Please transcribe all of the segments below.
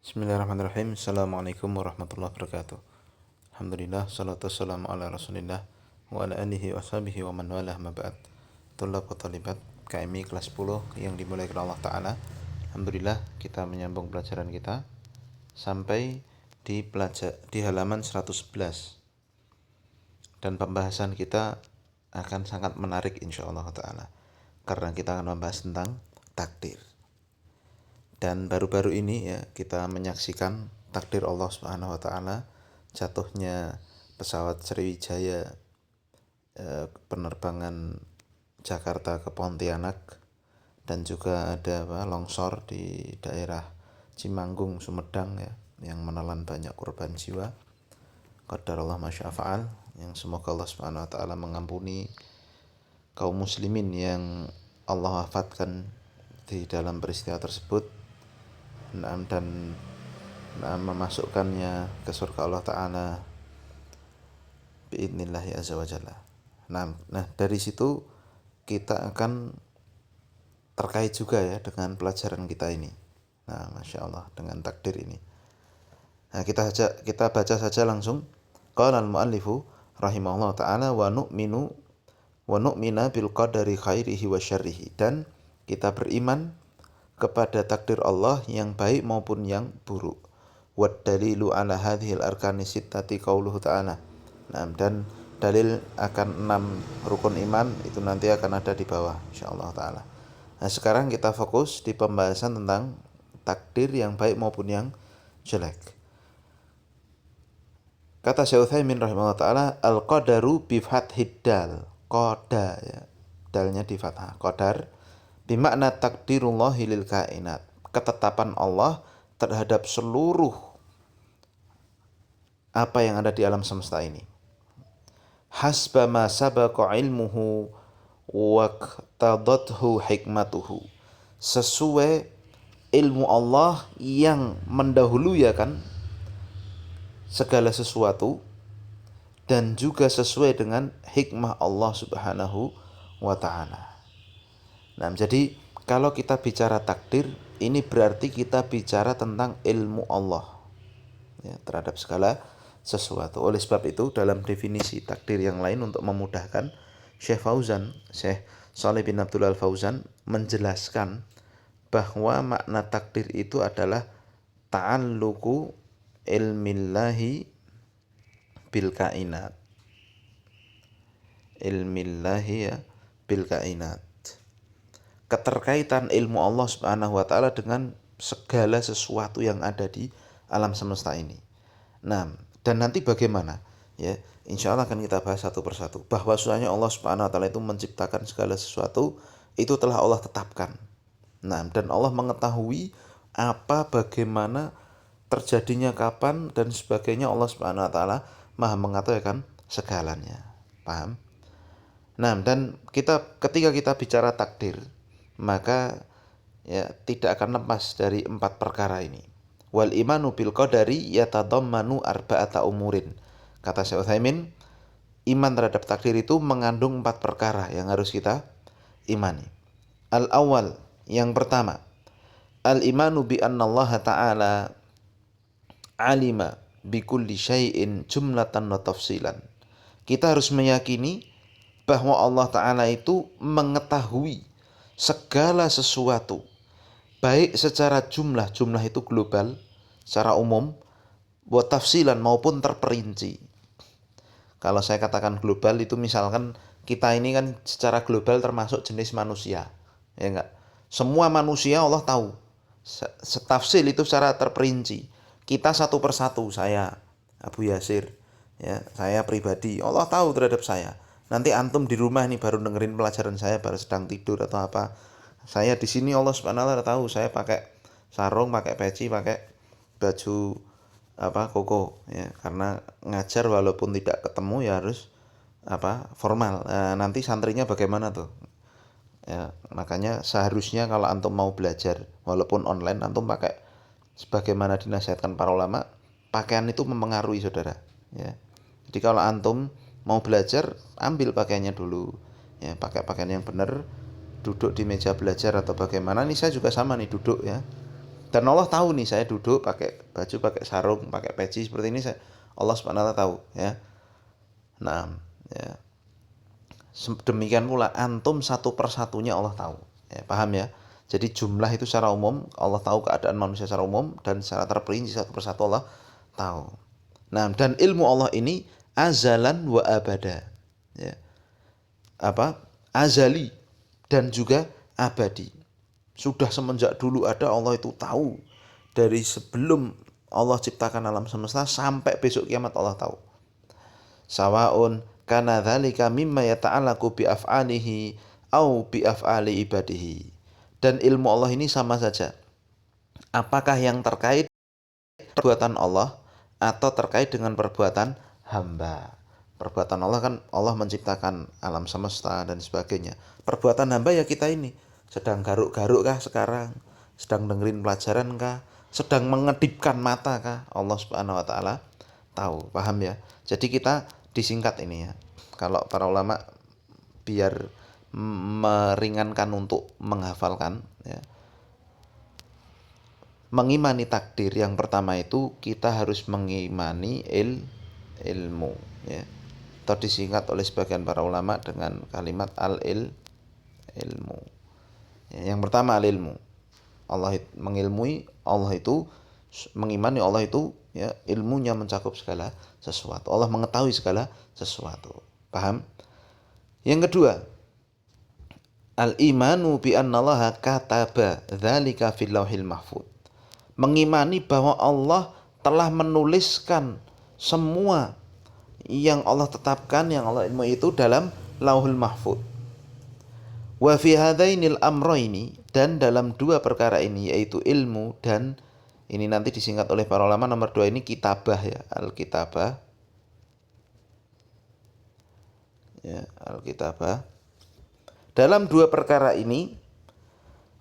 Bismillahirrahmanirrahim. Assalamualaikum warahmatullahi wabarakatuh. Alhamdulillah, salatu wassalamu ala rasulillah wa ala alihi wa sahbihi wa man walah ma ba'd. Tulab wa talibat KMI kelas 10 yang dimulai oleh Allah Ta'ala. Alhamdulillah, kita menyambung pelajaran kita sampai di halaman 111. Dan pembahasan kita akan sangat menarik insyaallah Ta'ala, karena kita akan membahas tentang takdir. Dan baru-baru ini ya kita menyaksikan takdir Allah Subhanahu wa taala, jatuhnya pesawat Sriwijaya penerbangan Jakarta ke Pontianak, dan juga ada longsor di daerah Cimanggung Sumedang ya yang menelan banyak korban jiwa. Qadarullah masya fa'al, yang semoga Allah Subhanahu wa taala mengampuni kaum muslimin yang Allah wafatkan di dalam peristiwa tersebut, dan memasukkannya ke surga Allah Ta'ala biidnillahi azza wa jalla. Nah, dari situ kita akan terkait juga ya dengan pelajaran kita ini. Nah, masya Allah, dengan takdir ini. Nah, kita baca saja langsung. Qala al-muallifu rahimahullah ta'ala wa nu'mina bil qadari khairihi wa syarrihi, dan kita beriman kepada takdir Allah yang baik maupun yang buruk. Wad dalilu ala hadhil arkani sittati qauluhu ta'ala. Nah, dan dalil akan 6 rukun iman itu nanti akan ada di bawah insyaallah taala. Nah, sekarang kita fokus di pembahasan tentang takdir yang baik maupun yang jelek. Kata Syekh Utsaimin rahimahullah taala, al-qadaru bi fathid dal. Qada ya. Dalnya di fathah. Qadar bimakna takdirullahi lil kainat, ketetapan Allah terhadap seluruh apa yang ada di alam semesta ini. Hasba ma sabaqa ilmuhu wa qtadathu hikmatuhu, sesuai ilmu Allah yang mendahului kan segala sesuatu, dan juga sesuai dengan hikmah Allah Subhanahu wa ta'ala. Nah, jadi kalau kita bicara takdir, ini berarti kita bicara tentang ilmu Allah ya, terhadap segala sesuatu. Oleh sebab itu, dalam definisi takdir yang lain untuk memudahkan, Syekh Shalih bin Abdul Al-Fauzan menjelaskan bahwa makna takdir itu adalah ta'alluqu ilmillahi bil kainat. Ilmillahi ya bil kainat. Keterkaitan ilmu Allah Subhanahu wa taala dengan segala sesuatu yang ada di alam semesta ini. Nah, dan nanti bagaimana? Ya, insya Allah akan kita bahas satu persatu. Bahwasanya Allah Subhanahu wa taala itu menciptakan segala sesuatu, itu telah Allah tetapkan. Nah, dan Allah mengetahui apa, bagaimana, terjadinya kapan dan sebagainya. Allah Subhanahu wa taala Maha mengetahui segalanya. Paham? Nah, dan ketika kita bicara takdir, maka ya tidak akan lepas dari 4 perkara ini. Wal imanu bil qadari yatadammanu arba'ata umurin. Kata Syekh Utsaimin, iman terhadap takdir itu mengandung 4 perkara yang harus kita imani. Al awal, yang pertama, al imanu bi annallaha ta'ala alima bi kulli syai'in jumlatan wa tafsilan. Kita harus meyakini bahwa Allah Ta'ala itu mengetahui segala sesuatu, baik secara jumlah itu global, secara umum, buat tafsilan maupun terperinci. Kalau saya katakan global itu misalkan kita ini kan secara global termasuk jenis manusia, ya enggak? Semua manusia Allah tahu. Setafsil itu secara terperinci. Kita satu persatu, saya Abu Yasir, ya, saya pribadi, Allah tahu terhadap saya. Nanti antum di rumah nih baru dengerin pelajaran saya, baru sedang tidur atau apa, saya di sini Allah Subhanahu wa taala tahu saya pakai sarung, pakai peci, pakai baju koko ya, karena ngajar walaupun tidak ketemu ya harus formal. Nah, nanti santrinya bagaimana tuh ya, makanya seharusnya kalau antum mau belajar walaupun online, antum pakai sebagaimana dinasihatkan para ulama. Pakaian itu mempengaruhi saudara ya. Jadi kalau antum mau belajar, ambil pakaiannya dulu ya, pakai pakaian yang benar, duduk di meja belajar atau bagaimana. Nih saya juga sama nih duduk ya, Dan Allah tahu nih saya duduk pakai baju, pakai sarung, pakai peci seperti ini, Allah Subhanahu wa taala tahu ya. Nah, ya. Demikian pula antum satu persatunya Allah tahu. Ya, paham ya? Jadi jumlah itu secara umum Allah tahu keadaan manusia secara umum, dan secara terperinci satu persatu Allah tahu. Nah, dan ilmu Allah ini azalan wa abada. Ya. Apa? Azali dan juga abadi. Sudah semenjak dulu ada, Allah itu tahu. Dari sebelum Allah ciptakan alam semesta sampai besok kiamat Allah tahu. Sawaun kana dzalika mimma yata'allaqu bi af'alihi au bi af'ali ibadihi. Dan ilmu Allah ini sama saja. Apakah yang terkait perbuatan Allah atau terkait dengan perbuatan hamba. Perbuatan Allah kan Allah menciptakan alam semesta dan sebagainya. Perbuatan hamba ya kita ini. Sedang garuk-garuk kah sekarang? Sedang dengerin pelajaran kah? Sedang mengedipkan mata kah? Allah Subhanahu wa taala tahu. Paham ya? Jadi kita disingkat ini ya. Kalau para ulama biar meringankan untuk menghafalkan ya. Mengimani takdir yang pertama itu kita harus mengimani ilmu ya. Atau disingkat oleh sebagian para ulama dengan kalimat ilmu. Ya, yang pertama al-ilmu. Allah mengilmui, Allah itu mengimani Allah itu ya, ilmunya mencakup segala sesuatu. Allah mengetahui segala sesuatu. Paham? Yang kedua, al-imanu bi annallaha kataba dzalika fil lauhil mahfuz. Mengimani bahwa Allah telah menuliskan semua yang Allah tetapkan, yang Allah ilmu itu dalam lauhul mahfuz. Wa fi hadainil amrayni, dan dalam dua perkara ini yaitu ilmu dan ini nanti disingkat oleh para ulama nomor 2 ini kitabah ya, al-kitabah. Ya, al-kitabah. Dalam dua perkara ini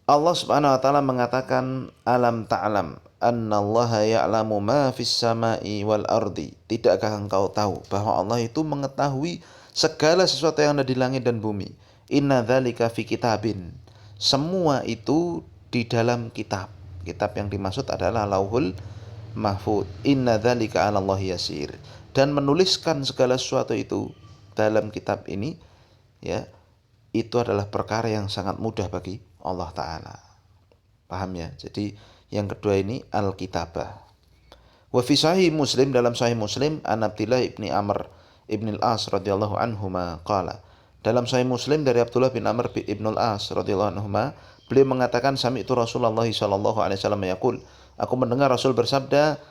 Allah Subhanahu wa taala mengatakan alam ta'lam annallaha ya'lamu ma fis sama'i wal ardi. Tidakkah engkau tahu bahwa Allah itu mengetahui segala sesuatu yang ada di langit dan bumi. Inna dzalika fi kitabin. Semua itu di dalam kitab. Kitab yang dimaksud adalah Lauhul Mahfuz. Inna dzalika 'alallahi yasir. Dan menuliskan segala sesuatu itu dalam kitab ini ya, itu adalah perkara yang sangat mudah bagi Allah Ta'ala. Paham ya? Jadi yang kedua ini al-kitabah. Wa fi sahih Muslim, dalam sahih Muslim, an Abdillah ibni Amr ibn al-As radhiyallahu anhuma qala. Dalam sahih Muslim dari Abdullah bin Amr ibn al-As radhiyallahu anhuma, beliau mengatakan sami'tu Rasulullah sallallahu alaihi wasallam yaqul, aku mendengar Rasul bersabda,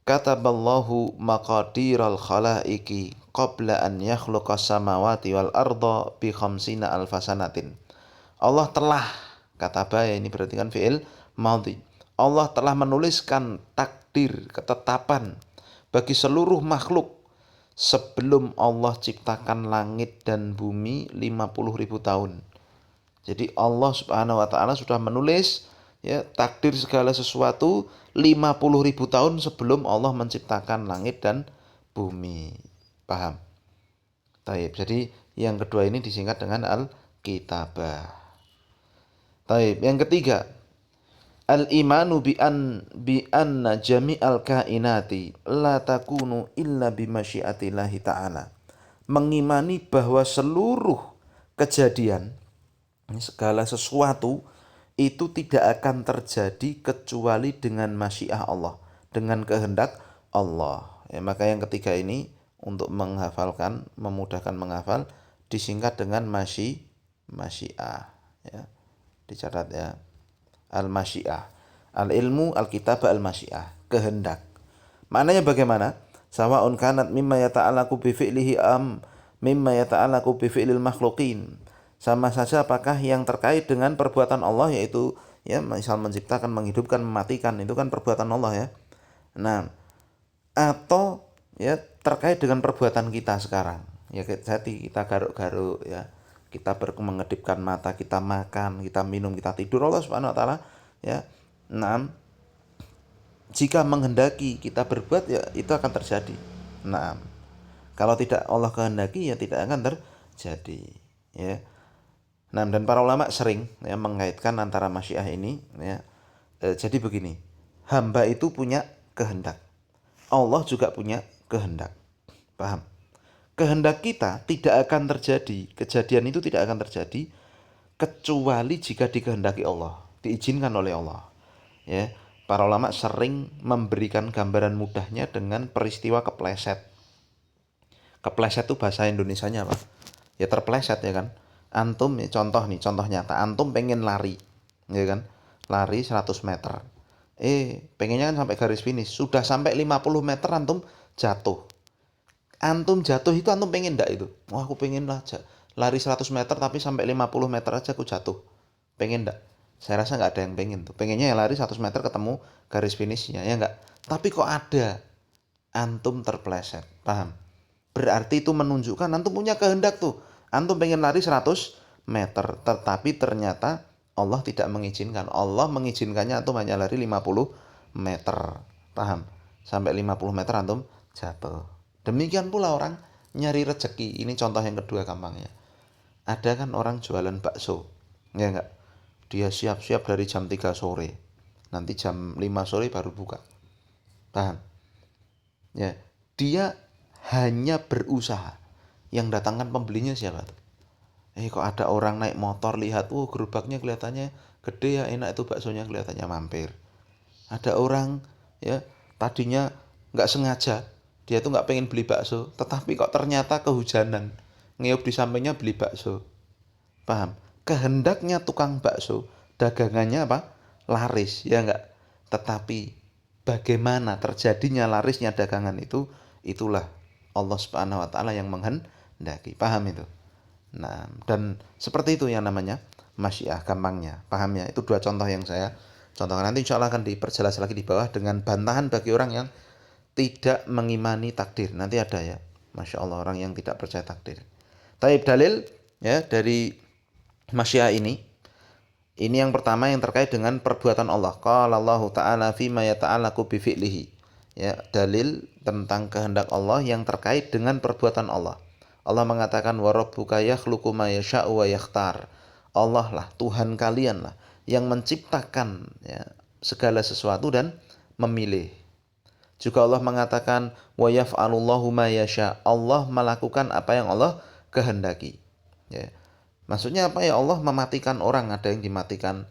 kataballahu maqadiral khalaiqi qabla an yakhluqas samawati wal arda bi khamsina alfasanatin. Allah telah, kataba ya, ini berarti kan fi'il madhi. Allah telah menuliskan takdir, ketetapan bagi seluruh makhluk sebelum Allah ciptakan langit dan bumi 50.000 tahun. Jadi Allah Subhanahu wa taala sudah menulis ya takdir segala sesuatu 50.000 tahun sebelum Allah menciptakan langit dan bumi. Paham? Taib. Jadi yang kedua ini disingkat dengan al-kitabah. Taib. Yang ketiga, al-imanu bi anna jami'al kainati la takunu illa bi masyiatillahi ta'ala. Mengimani bahwa seluruh kejadian, segala sesuatu itu tidak akan terjadi kecuali dengan masyiah Allah, dengan kehendak Allah. Ya, maka yang ketiga ini untuk menghafalkan, memudahkan menghafal, disingkat dengan masyiah. Ya, dicatat ya. Al-masyiah. Al-ilmu, al-kitabah, al-masyiah. Kehendak. Maknanya bagaimana? Sawa'un kanat mimma yata'alaku bifi'lihi mimma yata'alaku bifi'lil makhluqin. Sama saja apakah yang terkait dengan perbuatan Allah, yaitu ya misal menciptakan, menghidupkan, mematikan, itu kan perbuatan Allah ya. Nah, atau ya terkait dengan perbuatan kita sekarang. Ya jadi kita garuk-garuk ya. Kita mengedipkan mata, kita makan, kita minum, kita tidur, Allah Subhanahu wa taala ya. Nah, jika menghendaki kita berbuat ya itu akan terjadi. Nah, kalau tidak Allah kehendaki ya tidak akan terjadi ya. Nah, dan para ulama sering ya mengaitkan antara masyiah ini ya Jadi begini, hamba itu punya kehendak. Allah juga punya kehendak. Paham? Kehendak kita tidak akan terjadi, kejadian itu tidak akan terjadi kecuali jika dikehendaki Allah, diizinkan oleh Allah. Ya, para ulama sering memberikan gambaran mudahnya dengan peristiwa kepleset. Kepleset itu bahasa Indonesianya apa? Ya terpleset ya kan. Antum ya, contoh nih, contoh nyata. Antum pengen lari, ya kan? Lari 100 meter. Pengennya kan sampai garis finish. Sudah sampai 50 meter antum jatuh. Antum jatuh itu antum pengen enggak itu? Wah, aku pengen lah lari 100 meter tapi sampai 50 meter aja aku jatuh. Pengen enggak? Saya rasa nggak ada yang pengen tuh. Pengennya ya lari 100 meter ketemu garis finishnya, ya enggak? Tapi kok ada antum terpleset, paham? Berarti itu menunjukkan antum punya kehendak tuh. Antum pengen lari 100 meter, tetapi ternyata Allah tidak mengizinkan. Allah mengizinkannya antum hanya lari 50 meter. Paham? Sampai 50 meter antum jatuh. Demikian pula orang nyari rezeki. Ini contoh yang kedua gampangnya. Ada kan orang jualan bakso. Ya enggak? Dia siap-siap dari jam 3 sore. Nanti jam 5 sore baru buka. Paham? Ya, dia hanya berusaha. Yang datangkan pembelinya siapa tuh? Kok ada orang naik motor lihat, gerobaknya kelihatannya gede ya, enak itu baksonya, kelihatannya mampir. Ada orang ya tadinya nggak sengaja, dia tuh nggak pengen beli bakso, tetapi kok ternyata kehujanan, ngeyup di sampingnya beli bakso. Paham? Kehendaknya tukang bakso, dagangannya apa? Laris, ya enggak? Tetapi bagaimana terjadinya larisnya dagangan itu, itulah Allah Subhanahu wa taala yang menghendaki. Paham itu? Nah, dan seperti itu yang namanya masyiah gampangnya. Paham ya? Itu dua contoh yang saya contohkan. Nanti insya Allah akan diperjelas lagi di bawah dengan bantahan bagi orang yang tidak mengimani takdir. Nanti ada ya. Masya Allah orang yang tidak percaya takdir. Taib dalil ya dari masyiah ini. Ini yang pertama yang terkait dengan perbuatan Allah. Qala Allah Ta'ala fima yata'allaqu bi fi'lihi. Ya, dalil tentang kehendak Allah yang terkait dengan perbuatan Allah. Allah mengatakan wa rabbuka yakhluqu ma yasha'u wa yakhtar. Allah lah, Tuhan kalian lah yang menciptakan ya, segala sesuatu dan memilih. Juga Allah mengatakan wa yaf'alullahu ma yasha. Allah melakukan apa yang Allah kehendaki. Ya. Maksudnya apa ya, Allah mematikan orang, ada yang dimatikan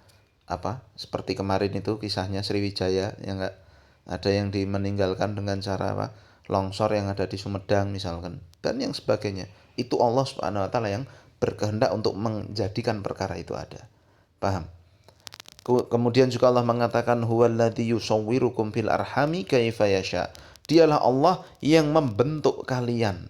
apa? Seperti kemarin itu kisahnya Sriwijaya, ya enggak? Ada yang meninggalkan dengan cara apa? Longsor yang ada di Sumedang misalkan dan yang sebagainya. Itu Allah Subhanahu wa taala yang berkehendak untuk menjadikan perkara itu ada. Paham? Kemudian juga Allah mengatakan huwallazi yusawwirukum fil arhami kaifa yasha. Dialah Allah yang membentuk kalian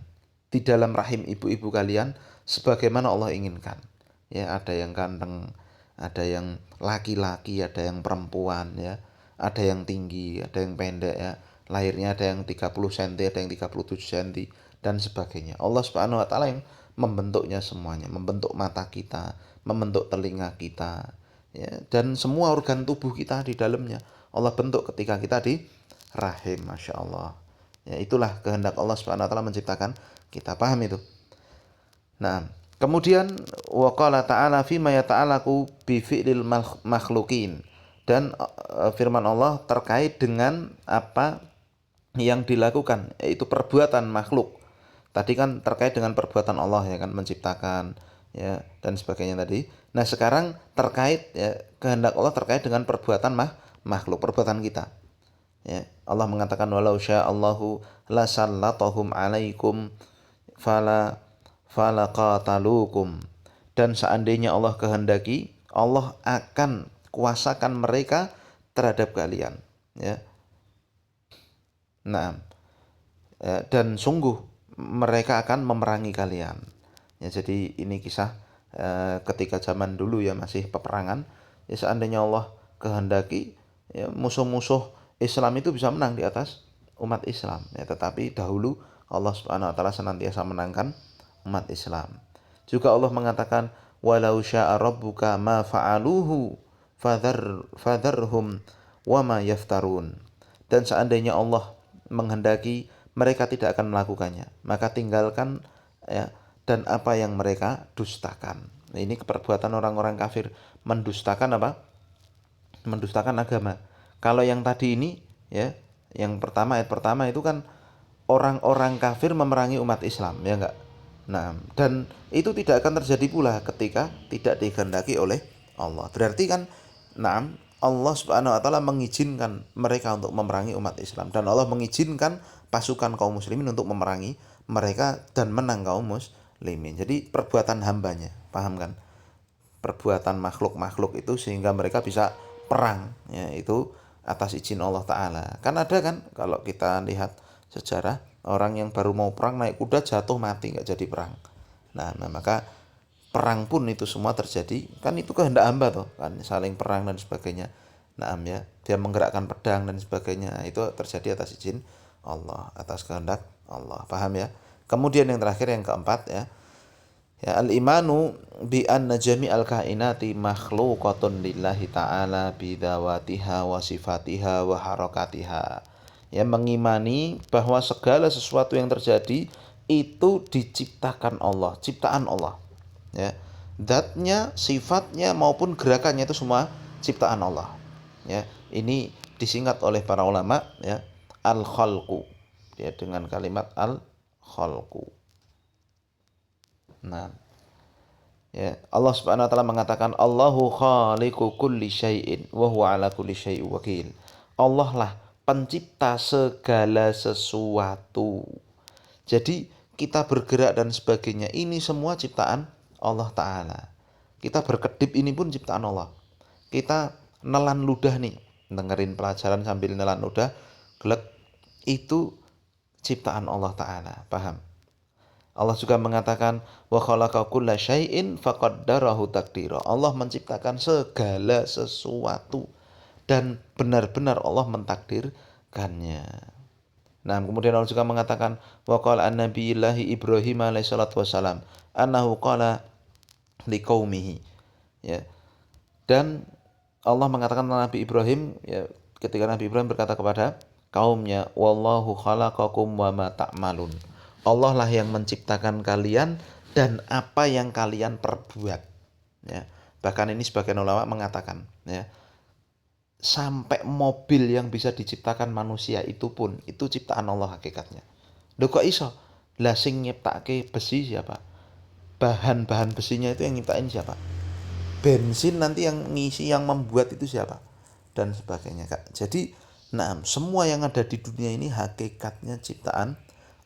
di dalam rahim ibu-ibu kalian sebagaimana Allah inginkan. Ya, ada yang ganteng, ada yang laki-laki, ada yang perempuan ya. Ada yang tinggi, ada yang pendek ya. Lahirnya ada yang 30 cm, ada yang 37 cm dan sebagainya. Allah Subhanahu wa taala yang membentuknya semuanya, membentuk mata kita, membentuk telinga kita, ya, dan semua organ tubuh kita di dalamnya Allah bentuk ketika kita di rahim. Masya Allah ya, itulah kehendak Allah Subhanahu wa taala menciptakan kita. Paham itu? Nah, kemudian waqala ta'ala fima yata'alaku bi fi'lil makhlukin, dan firman Allah terkait dengan apa yang dilakukan, yaitu perbuatan makhluk. Tadi kan terkait dengan perbuatan Allah ya kan, menciptakan ya dan sebagainya tadi. Nah, sekarang terkait ya, kehendak Allah terkait dengan perbuatan makhluk, perbuatan kita. Ya, Allah mengatakan walau sya'allahu lasallatahum 'alaikum falaqatalukum. Dan seandainya Allah kehendaki, Allah akan kuasakan mereka terhadap kalian, ya. Nah, dan sungguh mereka akan memerangi kalian. Ya, jadi ini kisah ketika zaman dulu ya masih peperangan. Ya, seandainya Allah kehendaki, ya, musuh-musuh Islam itu bisa menang di atas umat Islam. Ya, tetapi dahulu Allah Subhanahu wa taala senantiasa menangkan umat Islam. Juga Allah mengatakan walau syaa rabbuka ma fa'aluhu fadharhum wama yaftarun. Dan seandainya Allah menghendaki, mereka tidak akan melakukannya, maka tinggalkan ya dan apa yang mereka dustakan. Nah, ini perbuatan orang-orang kafir mendustakan apa? mendustakan agama. Kalau yang tadi ini ya, yang pertama ayat pertama itu kan orang-orang kafir memerangi umat Islam, ya enggak? Nah, dan itu tidak akan terjadi pula ketika tidak dikehendaki oleh Allah. Berarti kan, nah, Allah Subhanahu wa taala mengizinkan mereka untuk memerangi umat Islam dan Allah mengizinkan pasukan kaum muslimin untuk memerangi mereka dan menang kaum muslimin. Jadi perbuatan hambanya, paham kan? Perbuatan makhluk-makhluk itu sehingga mereka bisa perang, ya itu atas izin Allah Ta'ala. Kan ada kan kalau kita lihat sejarah, orang yang baru mau perang naik kuda jatuh mati nggak jadi perang. Nah, maka perang pun itu semua terjadi kan itu kehendak hamba toh kan, saling perang dan sebagainya. Nah, ya dia menggerakkan pedang dan sebagainya itu terjadi atas izin Allah, atas kehendak Allah, paham ya. Kemudian yang terakhir yang keempat ya, ya al-imanu bi anna jami'al kainati makhluqatun lillahi ta'ala bidawatiha wa sifatiha wa harakatiha. Ya, mengimani bahwa segala sesuatu yang terjadi itu diciptakan Allah, ciptaan Allah. Ya. Zatnya, sifatnya maupun gerakannya itu semua ciptaan Allah. Ya, ini disingkat oleh para ulama ya al-khalqu. Ya, dengan kalimat al-khalqu. Nah, ya, Allah Subhanahu wa taala mengatakan Allahu khaliqu kulli syai'in wa huwa ala kulli syai'in wakil. Allah lah pencipta segala sesuatu. Jadi kita bergerak dan sebagainya ini semua ciptaan Allah taala. Kita berkedip ini pun ciptaan Allah. Kita nelan ludah nih, dengerin pelajaran sambil nelan ludah, glek, itu ciptaan Allah taala, paham? Allah juga mengatakan wa khalaqa kulla syai'in faqaddarahu taqdira. Allah menciptakan segala sesuatu dan benar-benar Allah mentakdirkannya. Nah, kemudian Allah juga mengatakan wa qala an-nabiyillahi Ibrahim alaihi salatu wasalam annahu qala liqaumihi. Ya. Dan Allah mengatakan Nabi Ibrahim ya, ketika Nabi Ibrahim berkata kepada kaumnya, wallahu khalaqakum wa ma ta'malun. Allah lah yang menciptakan kalian dan apa yang kalian perbuat. Ya. Bahkan ini sebagian ulama mengatakan, ya, sampai mobil yang bisa diciptakan manusia itu pun itu ciptaan Allah hakikatnya. Loh kok iso? Lah sing nyiptake besi siapa? Bahan-bahan besinya itu yang nyiptain siapa? Bensin nanti yang ngisi, yang membuat itu siapa? Dan sebagainya, Kak. Jadi, nah, semua yang ada di dunia ini hakikatnya ciptaan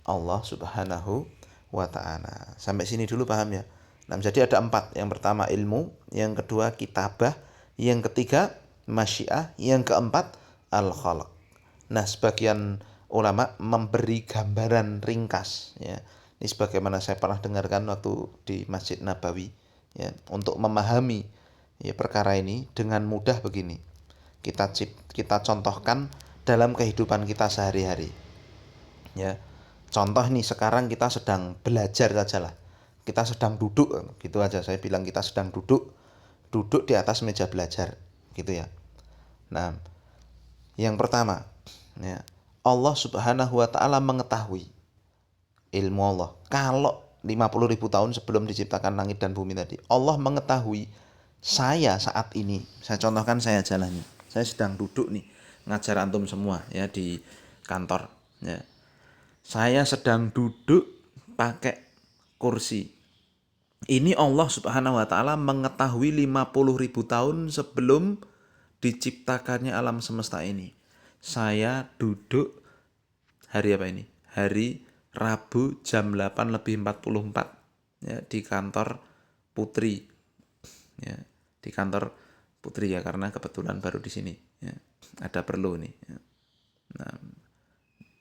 Allah Subhanahu wa ta'ala. Sampai sini dulu paham ya? Nah, jadi ada 4. Yang pertama ilmu, yang kedua kitabah, yang ketiga masyiah, yang keempat al-khalaq. Nah, sebagian ulama memberi gambaran ringkas ya. Ini sebagaimana saya pernah dengarkan waktu di Masjid Nabawi ya, untuk memahami ya perkara ini dengan mudah begini. Kita contohkan dalam kehidupan kita sehari-hari. Ya. Contoh nih, sekarang kita sedang belajar saja lah. Kita sedang duduk gitu aja. Saya bilang kita sedang duduk di atas meja belajar gitu ya. Nah, yang pertama ya, Allah Subhanahu wa taala mengetahui ilmu Allah. Kalau 50.000 tahun sebelum diciptakan langit dan bumi tadi, Allah mengetahui saya saat ini. Saya contohkan saya jalani. Saya sedang duduk nih ngajar antum semua ya di kantor ya. Saya sedang duduk pakai kursi. Ini Allah Subhanahu wa taala mengetahui 50.000 tahun sebelum diciptakannya alam semesta ini. Saya duduk hari apa ini? Hari Rabu jam 8:44 ya di kantor Putri. Ya, di kantor Putri ya, karena kebetulan baru di sini ya. Ada perlu nih ya. Nah,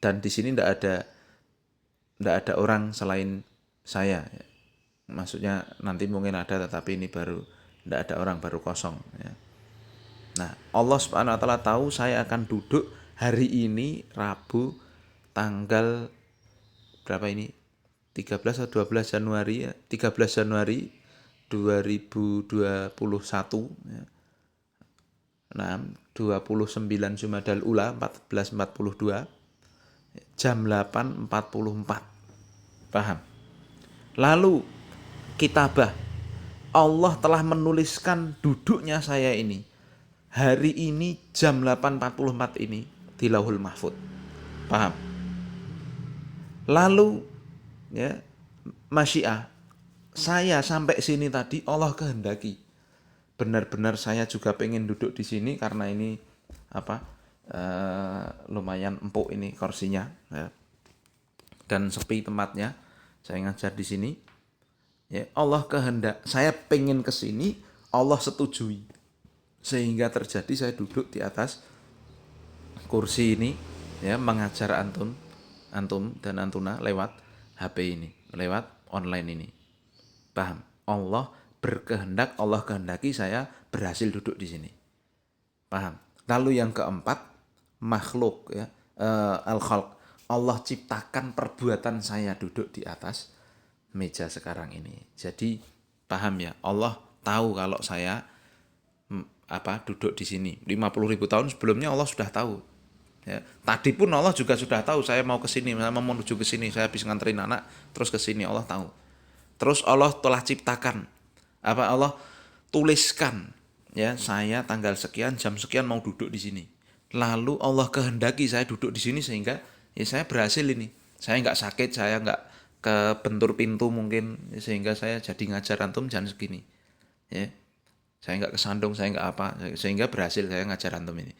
dan di sini tidak ada orang selain saya ya. Maksudnya nanti mungkin ada, tetapi ini baru tidak ada orang, baru kosong ya. Nah, Allah Subhanahu wa taala tahu saya akan duduk hari ini Rabu tanggal berapa ini? 13 atau 12 Januari ya. 13 Januari 2021 ya. Nah, 29 Jumadal Ula 1442 jam 8.44. Paham? Lalu kitabah, Allah telah menuliskan duduknya saya ini hari ini jam 8.44 ini di Lauhul Mahfud. Paham? Lalu ya, masyiah, saya sampai sini tadi Allah kehendaki. Benar-benar saya juga pengen duduk di sini karena ini apa? Lumayan empuk ini kursinya ya. Dan sepi tempatnya. Saya ngajar di sini. Ya, Allah kehendak, saya pengen ke sini, Allah setujui. Sehingga terjadi saya duduk di atas kursi ini ya, mengajar antum dan antuna lewat HP ini, lewat online ini. Paham? Allah berkehendak, Allah kehendaki saya berhasil duduk di sini. Paham? Lalu yang keempat, makhluk ya, al-khalq. Allah ciptakan perbuatan saya duduk di atas meja sekarang ini. Jadi paham ya, Allah tahu kalau saya duduk di sini. 50.000 tahun sebelumnya Allah sudah tahu. Ya, tadi pun Allah juga sudah tahu saya mau ke sini, saya mau menuju ke sini, saya habis nganterin anak terus ke sini, Allah tahu. Terus Allah telah ciptakan Allah tuliskan ya, saya tanggal sekian jam sekian mau duduk di sini. Lalu Allah kehendaki saya duduk di sini sehingga ya saya berhasil ini. Saya nggak sakit, saya nggak kebentur pintu mungkin sehingga saya jadi ngajar antum jam segini. Ya. Saya nggak kesandung, saya nggak apa, sehingga berhasil saya ngajar antum ini.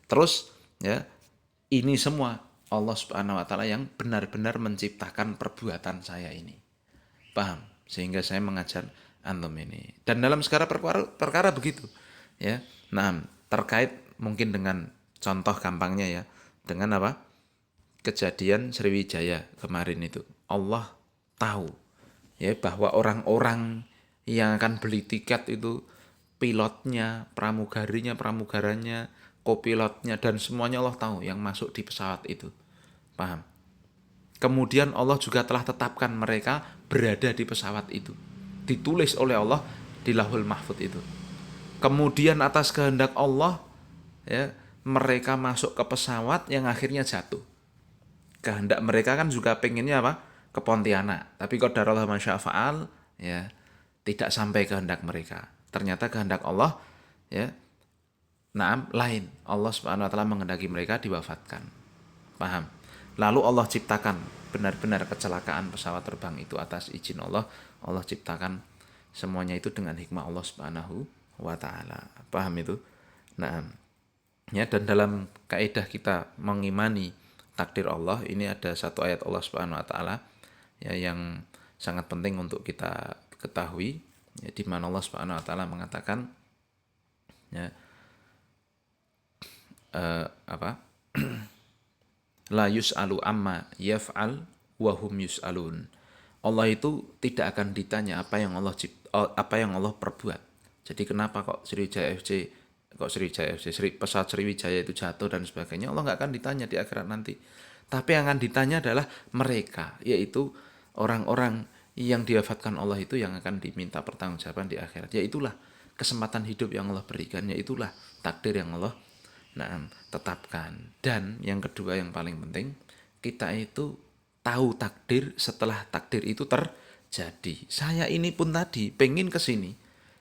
Terus ya, ini semua Allah Subhanahu wa taala yang benar-benar menciptakan perbuatan saya ini. Paham? Sehingga saya mengajar antum ini. Dan dalam segala perkara begitu. Ya. Nah, terkait mungkin dengan contoh gampangnya ya, dengan apa? Kejadian Sriwijaya kemarin itu. Allah tahu ya bahwa orang-orang yang akan beli tiket itu pilotnya, pramugaranya, kopilotnya dan semuanya Allah tahu yang masuk di pesawat itu. Paham? Kemudian Allah juga telah tetapkan mereka berada di pesawat itu. Ditulis oleh Allah di Lauhul Mahfud itu. Kemudian atas kehendak Allah ya, mereka masuk ke pesawat yang akhirnya jatuh. Kehendak mereka kan juga pengennya apa? Ke Pontianak. Tapi qadarallahu ma syaa fa'al ya, tidak sampai kehendak mereka. Ternyata kehendak Allah ya, lain. Allah Subhanahu wa taala menghendaki mereka diwafatkan. Paham? Lalu Allah ciptakan benar-benar kecelakaan pesawat terbang itu atas izin Allah. Allah ciptakan semuanya itu dengan hikmah Allah Subhanahu wa taala. Paham itu? Nah, ya, dan dalam kaidah kita mengimani takdir Allah, ini ada satu ayat Allah Subhanahu wa taala ya yang sangat penting untuk kita ketahui ya, di mana Allah Subhanahu wa taala mengatakan ya la yus'alu amma yaf'al wa hum yus'alun. Allah itu tidak akan ditanya apa yang Allah perbuat. Jadi kenapa kok pesawat Sriwijaya itu jatuh dan sebagainya, Allah nggak akan ditanya di akhirat nanti. Tapi yang akan ditanya adalah mereka, yaitu orang-orang yang diwafatkan Allah itu yang akan diminta pertanggungjawaban di akhirat. Yaitulah kesempatan hidup yang Allah berikan, yaitulah takdir yang Allah tetapkan. Dan yang kedua yang paling penting, kita itu tahu takdir setelah takdir itu terjadi. Saya ini pun tadi pengen ke sini.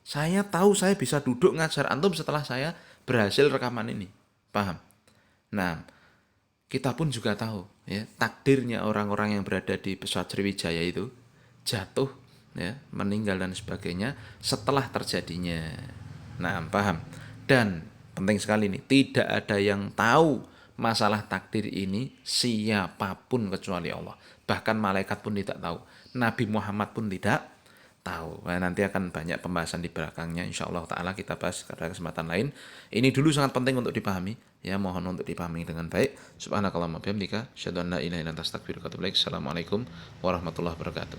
Saya tahu saya bisa duduk ngajar antum setelah saya berhasil rekaman ini. Paham? Nah, kita pun juga tahu ya, takdirnya orang-orang yang berada di pesawat Sriwijaya itu jatuh ya, meninggal dan sebagainya setelah terjadinya. Nah, paham? Dan penting sekali nih, tidak ada yang tahu masalah takdir ini siapapun kecuali Allah. Bahkan malaikat pun tidak tahu. Nabi Muhammad pun tidak tahu. Nah, nanti akan banyak pembahasan di belakangnya, insyaallah taala kita bahas pada kesempatan lain. Ini dulu sangat penting untuk dipahami ya, mohon untuk dipahami dengan baik. Subhanakallahumma bihamdika asyhadu an la ilaha illa anta astaghfiruka wa atubu ilaik. Assalamualaikum warahmatullahi wabarakatuh.